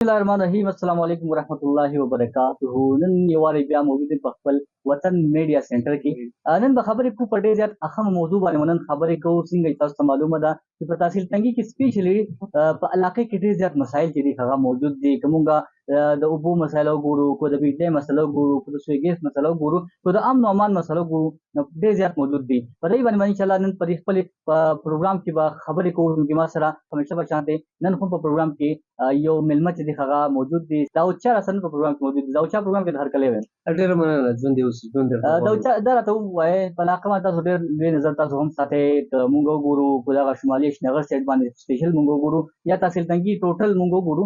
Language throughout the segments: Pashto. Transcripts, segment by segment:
बिस्मिल्लाहिर्रहमानिर्रहीम अस्सलाम वालेकुम वरहमतुल्लाहि वबरकातुहू नन यवारे बिया मौजूद په خپل وطن میډیا سنټر کې نن به خبرې کو په ډېر زیات اهم موضوع باندې نن خبرې کوو څنګه تاسو ته معلومه ده چې په تحصیل تنګي کې سپیشلی په علاقې کې ډېر زیات مسایل چې دي هغه موجود دي کومه د اوبو مسایل وګورو کو د بجلی مسله وګورو کو د سویګیس مسله وګورو کو د امن او امان مسله وګورو ډېر زیات موجود دي په دې باندې ان شاء الله نن په خپل پروګرام کې به خبرې کوو چې ما سره همیشه به شانته نن هم په پروګرام کې یو ملمت چې هغه موجود دي دا او چا سره په پروګرام کې موجود دي دا او چا پروګرام کې هر کله وي ډېر مننه ژوند دې اوسې ژوند دا او چا دا راته وایي په علاقه باندې تاسو ډېر لوی نظر تاسو هم ساتي مونږ وګورو کو دا شمالي شنغر سټ باندې سپیشل مونږ وګورو یا تحصیل تنګي ټوټل مونږ وګورو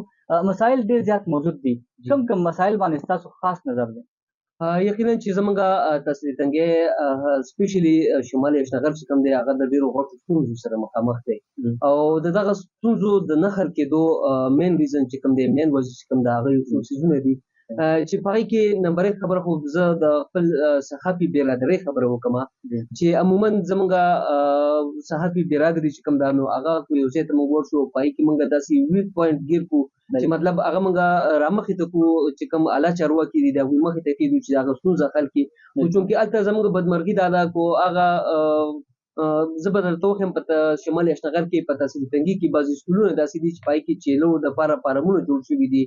مسایل ډېر زیات موجود دي کوم مسایل باندې تاسو خاص نظر دي یقینا چې زمونږ تحصیل تنګي سپیشلی شمالي شنغر چې کوم دی هغه د ډېرو غټو ستونزو سره مخامخ دی او دغه ستونزو د نه حل کېدو مین ریزن چې کوم دی مین وجه چې کوم دی هغه یو څو څیزونه دي چې په هغې کې نمبر 1 خبره خو زه د خپل صحافي برادرۍ خبره وکړم چې عموما زمونږ صحافي برادري چې کوم ده نو هغه یو ځای ته موږ ورشو په هغې کې موږ داسې ویک پوینټ ګیر کړو چې مطلب هغه موږ رامخې ته کړو چې کوم اعلی چارواکي دي د هغوی مخې ته کېږدو چې د هغه ستونزه حل کړي خو چونکې هلته زموږ بدمرغي دا ده کو هغه زه به درته وښیم په شمال اشنغر کې په تحصیل تنګي کې بعضې سکولونه داسې دي چې په هغې کې چیلو دپاره فارمونه جوړ شوي دي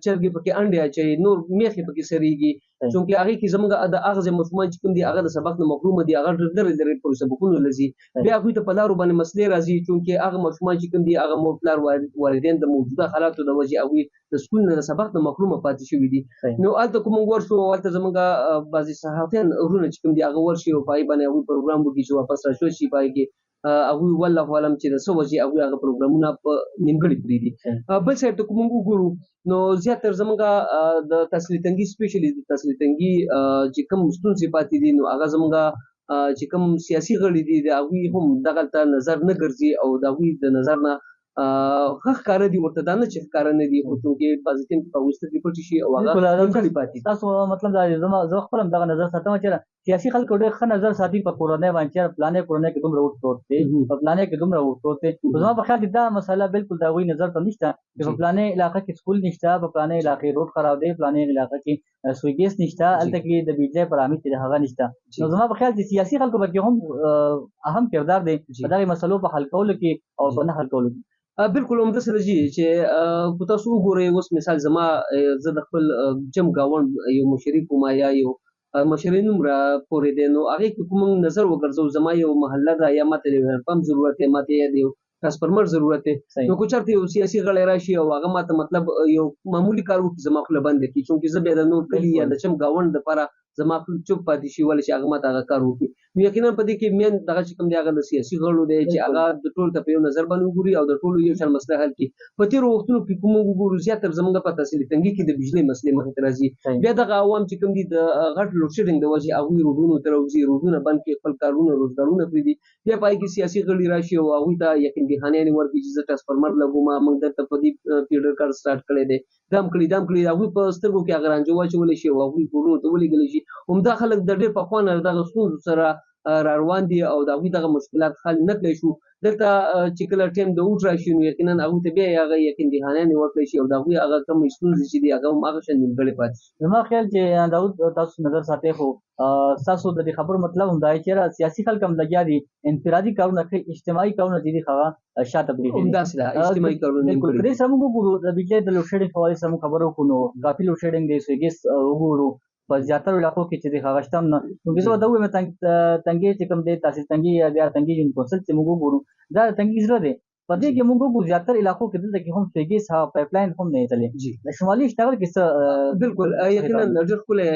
چرګې پکې انډې اچوي نور میښې پکې سریږي چونکې هغې کې زموږ د هغه ځای ماشومان چې کوم دي هغه د سبق نه محرومه دي هغه ډېر لرې لرې پورې سبقونو له ځي بیا هغوی ته په لارو باندې مسلې راځي چونکې هغه ماشومان چې کوم دي هغه مور پلار والدین د موجوده حالاتو د وجې هغوی د سکول نه د سبق نه محرومه پاتې شوي دي نو هلته که موږ ورشو هلته زموږ بعضې صحافیان وروڼه چې کوم دي هغه ورشي او په هغې باندې هغوی پروګرام وکړي چې واپس راشو شي په هغې کې هغوی والله عالم چې د څه وجې هغوی هغه پروګرامونه په نیمګړي پرېږدي بل سایډ ته که موږ وګورو نو زیاتر زموږ د تحصیل تنګي سپیشلی د تحصیل تنګي چې کوم ستونزې پاتې دي نو هغه زموږ چې کوم سیاسي غړي دي د هغوی هم دغلته نظر نه ګرځي او د هغوی د نظر نه ښه ښکاره دي ورته دا نه چې ښکاره نه دي خو چونکې بعضې ټایم کې په هغوی سترګې پټې شي او هغه نیمګړي پاتې تاسو مطلب دا زه خپل هم دغه نظر ساتم چې سیاسي خلکو ډېر ښه نظر ساتي په کورنۍ باندې چې فلانې کورنۍ کې دومره ووټ پروت دی په فلانې کې دومره ووټ پروت دی زما په خیال کې دا مسله بالکل د هغوی نظر ته نشته چې په فلانې علاقه کې سکول نشته په فلانې علاقې روډ خراب دی فلانې علاقه کې سویګیس نشته هلته کې د بجلی پرامید چې هغه نشته نو زما په خیال چې سیاسي خلکو پکې هم اهم کردار دی په دغې مسلو په حل کولو کې او په نه حل کولو کې بالکل همداسې راځي چې که تاسو وګورئ اوس مثال زما زه د خپل جم ګاونډ یو مشري کوم یا یو مشري نوم را پورې دی نو هغې کې کوم نظر وګرځو زما یو محله ده یا ماته د پمپ ضرورت دی ماته یا د یو ټرانسفرمر ضرورت دی نو که چېرته یو سیاسي غړی راشي او هغه ماته مطلب یو معمولي کار وکړي زما خوله بنده کړي چونکې زه بیا د نور کلي یا د چم ګاونډ دپاره زما خوله چوپ پاتې شي ولې چې هغه ماته هغه کار وکړي نو یقینا په دې کې مین دغه چې کوم دی هغه د سیاسي غړو دی چې هغه د ټولو ته په یو نظر باندې وګوري او د ټولو یو شان مسله حل کړي په تېرو وختونو کې که موږ وګورو زیاتر زموږ په تحصیل تنګي کې د بجلۍ مسلې مخې ته راځي بیا دغه عوام چې کوم دي د غټ لوډ شیډینګ د وجې هغوی روډونو ته راوځي روډونه بند کړي خپل کارونه روزګارونه پرېږدي بیا په هغې کې سیاسي غړي راشي او هغوی ته یقین دهانیانې ورکړي چې زه ټرانسفرمر لګوم موږ درته په دې فیډر کار سټارټ کړی دی دام کړي هغوی په سترګو کې هغه رانجه واچولی شي او هغوی کورونو ته ولېږلی شي همدا خلک د ډېر پخوا نه دغه ستونزو سره را روان دي او د هغوی دغه مشکلات حل نه کړی شو دلته چې کله ټایم د ووټ راشي نو یقینا هغوی ته بیا هغه یقین دهانیانې ورکړی شي او د هغوی هغه کومې ستونزې چې دي هغه هم هغه شان نیمګړې پاتې شي زما خیال چې داود تاسو نظر ساتئ خو ستاسو د دې خبرو مطلب هم دا دی چې سیاسي خلک هم لګیا دي انفرادي کارونه کوي اجتماعي کارونه چې دي هغه شاته پرېږدي همداسې ده اجتماعي کارونه بالکل په دې سره موږ وګورو د بجلۍ د لوډ شیډینګ په حوالې سره موږ خبرې وکړو نو کافي لوډ شیډینګ دی سویګیس وګورو په زیاترو علاقو کې چې د هغه شته هم نه نو زه به دا ووایم تنګي چې کوم دی تحصیل تنګي یا بیا تنګي یونین کونسل چې موږ وګورو دا د تنګي زړه دی په دې کې موږ وګورو زیاتر علاقو کې دلته کې هم سویګیس پایپ لاین هم نه تللی د شمالي اشتغل کې څه بالکل یقینا ډېر ښکلی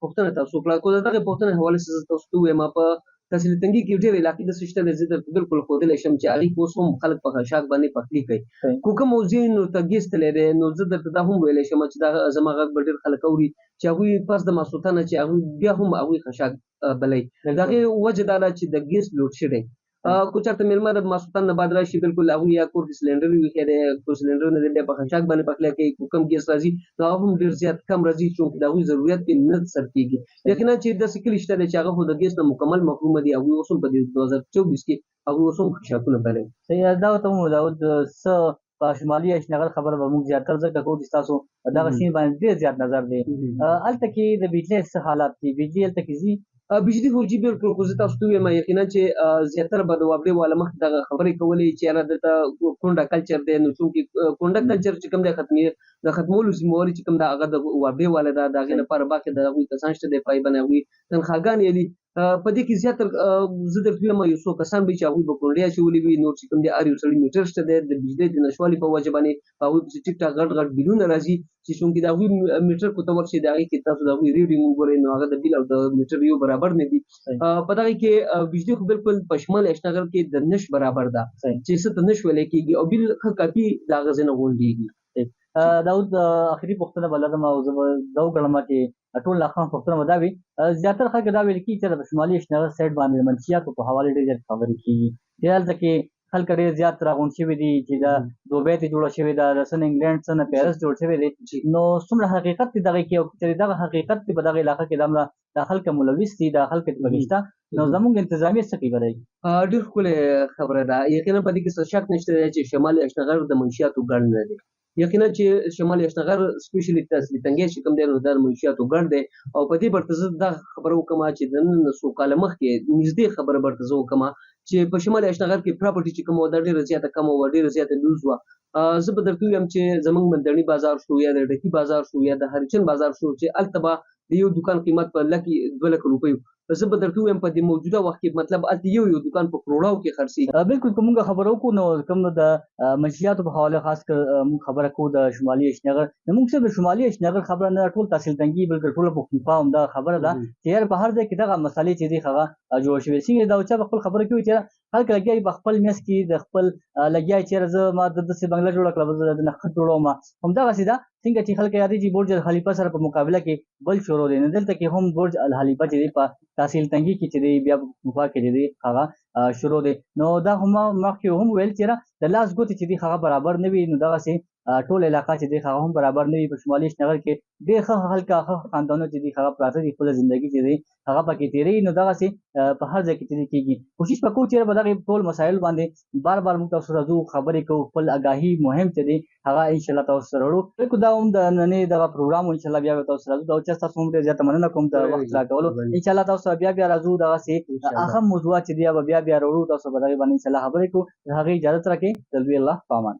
پوښتنه تاسو وکړه خو د دغې پوښتنې حوالې سره زه تاسو ته ووایم په تحصیل تنګي کې ډېرې علاقې داسې شته دی زه درته بالکل ښودلی شم چې هغې کې اوس هم خلک په خاشاک باندې پخلي کوي خو کوم موضوع نو ته ګیس تللی دی نو زه درته دا هم ویلی شم چې دا زما غږ به ډېر خلک اوري چې هغوی پس د ماسخوتنه چې هغوی بیا هم هغوی خاشاک بلی د هغې وجه دا ده چې د ګیس لوډ شیډینګ که چېرته مېلمه د ماسخوتن نه بعد راشي بالکل هغوی یا کور کې سلنډر ویښی دی کور سلنډر نه دی بیا په خاشاک باندې پخلی کوي که کوم ګیس راځي نو هغه هم ډېر زیات کم راځي چونکې د هغوی ضرورت یې نه سر کېږي یقینا چې داسې کلي شته دی چې هغه خو د ګیس نه مکمل محرومه دي هغوی اوس هم په 2024 کې هغوی اوس هم خاشاکونه بلوي صحیح دا ورته ومو داود څه په شمالي اشنغر خبره به موږ زیاتره ځکه کوو چې تاسو دغه سیمې باندې ډېر زیات نظر دی. هلته کې د بجلۍ څه حالات دي؟ بجلي هلته کې ځي؟ بجلی فورجي بالکل خو زه تاسو ته وایم یقینا چې زیاتره به د وابډې والا مخکې دغه خبرې کولې چې یاره دلته کونډه کلچر دی، نو څومره کونډه کلچر چې کوم دی د ختمولو ذمهواري چې کوم ده هغه د وابډې والا ده. د هغې لپاره باقي د هغوی کسان شته دی پایبند هغوی تنخواګانې دي. په دې کې زیاتره زه درته وایم یو څو کسان به چې هغوی به کونډې اچولي وي، نور چې کوم دی هر یو سړي میټر شته دی د بجلۍ د نشتوالي په وجه باندې په هغوی پسې ټیک ټاک غټ غټ بیلونه راځي چې چونکې د هغوی میټر کو ته ورشي د هغې کې تاسو د هغوی ریډینګ وګورئ نو هغه د بیل او د میټر یو برابر نه دي. په دغه کې بجلی خو بالکل په شمال اشنغر کې د نش برابر ده چې څه ته نش ویلی کېږي او بیل ښه کافي د هغه ځای نه غونډېږي. داود اخري پوښتنه به لرم او زه به دا وکړم چې ټول ناخوان پوښتنه به دا وي زیاتره خلک دا ویل کېږي چې د شمالي اشنغر سایډ باندې د منشیاتو په حوالې ډېر زیات خبرې کېږي چې هلته کې خلک ډېر زیات راغونډ شوي دي چې د دوبۍ ته جوړه شوې ده، د څه نه انګلینډ څه نه پیرس جوړ شوی دی. نو څومره حقیقت دی دغه کې او چې دغه حقیقت دی په دغه علاقه کې دومره دا خلک ملوث دي، دا خلک پکې شته، نو زموږ انتظامیه څه کوي بدی؟ ډېر ښکلې خبره ده. یقینا په دې کې څه شک نشته دی چې شمال اشنغر د منشیاتو ګڼ نه دی. یقینا چې شمال اشنغر سپیشلی تسلی تنګي چې کوم دی نو د منشیاتو ګڼ دی او په دې برته زه دا خبره وکړم چې د نن څو کاله مخکې نږدې خبره برته زه وکړم چې په شمال اشنغر کې پراپرټي چې کومه وه دا ډېره زیاته کمه وه، ډېره زیاته لوز وه. زه به درته ووایم چې زموږ مندړي بازار شو یا د ډکي بازار شو یا د هریچند بازار شو چې هلته به د یو دوکان قیمت په 2 لک روپیو. زه به درته ووایم په دې موجوده وخت کې مطلب هلته یو دوکان په کروړاو کې خرڅېږي. بالکل که موږ خبره وکړو نو کوم د منشیاتو په حواله خاص کر موږ خبره کوو د شمالي اشنغر، نو موږ صرف د شمالي اشنغر خبره نه ټول تحصیل تنګي بلکې ټوله پښتونخوا همدا خبره ده چې یاره په هر ځای کې دغه مسالې چې دي هغه جوړ شوي. څنګه دا چا په خپل خبره کې وایي چې خلک لګیا دي په خپل میاشت کې د خپل لګیا دي چې زه ما داسې بنګله جوړه کړه زه د نخښت جوړوم همدغسې ده. څنګه چې خلک یادېږي چې برج الخلیفه سره په مقابله کې بل شروع دی، نو دلته کې هم برج الخلیفه چې دی په تحصیل تنګي کې چې دی بیا په پښتونخوا کې چې دی هغه شروع دی. نو دا هم مخکې هم ویل چې د لاس ګوتې چې دی هغه برابر نه وي، نو دغسې ټول علاقه چې دی هغه هم برابر نه وي. په شمالي اشنغر کې ډېر ښه خلک ښه خاندانونه چې دي هغه پراته دي، خپله زندګي چې دی هغه پکې تېروي، نو دغسې په هر ځای کې چې دی کېږي. کوشش به کوو چې په دغې ټول مسایلو باندې بار بار موږ تاسو سره ځو، خبرې کوو، خپل آګاهي مهم چې دی هغه انشاءالله تاسو سره وړو. بلکل دا هم د نننۍ دغه پروګرام انشاءالله بیا به تاسو سره ځو. دا چې تاسو هم ډېر زیاته مننه کوم د وخت راکولو. انشاءالله تاسو سره بیا راځو، دغسې اهم موضوعات چې دی به بیا راوړو، تاسو به دغې باندې انشاءالله خبرې کوو. د هغې اجازت راکړئ. د لوی الله په امان.